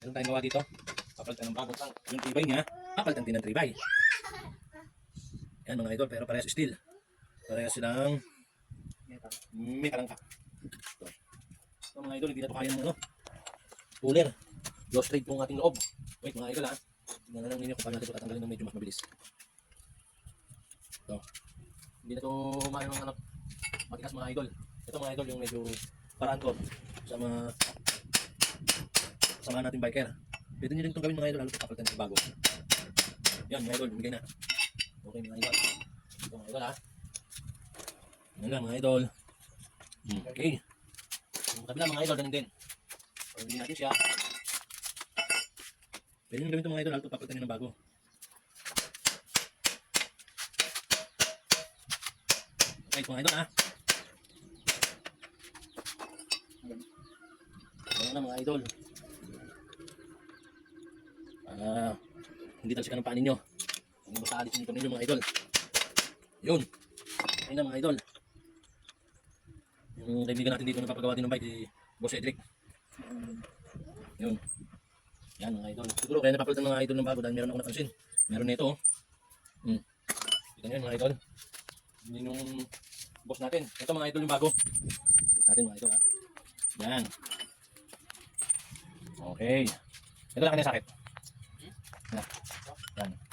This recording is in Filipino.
Meron tayong gawa dito. Papalitan ng bagong tank. Yung tribay niya, papalitan din ng tribay. Yan mga idol, pero parehas steel. Parehas silang may karangka. So mga idol, hindi na ito kaya ng ano, cooler. Low straight po ang ating loob. Wait mga idol ha. Tingnan na lang ninyo kung paano natin ito tatanggalin ng medyo mas mabilis. So, hindi na ito umano ng ano, matigas mga idol. Ito mga idol yung medyo paraan ko sa mga kasama natin biker. Pwede nyo rin itong gawin mga idol, lalo ito kapalitan ng bago. Yan mga idol, bumigay na. Okay mga idol. Ito mga idol ha. Yan lang mga idol. Okay. Yung kabila mga idol, ganun din. Pwede natin siya. Pwede nyo gawin ito mga idol, lalo ito papalitan nyo ng bago. Okay mga idol ha. Yan na mga idol. Hindi talsikan ng paa ninyo. Hindi basta alis yung ninyo mga idol. Yun. Ayun na mga idol. Yung kaibigan natin dito na papagawa din ng bike, si Boss Edric. Yun. Yan mga idol. Siguro kaya napapalitan mga idol ng bago dahil meron ako napansin. Meron na ito. Kita nyo mga idol. Yun yung boss natin. Ito mga idol yung bago. Kita natin mga idol ha. Yan. Okay. Ito lang kanya sakit. Yan.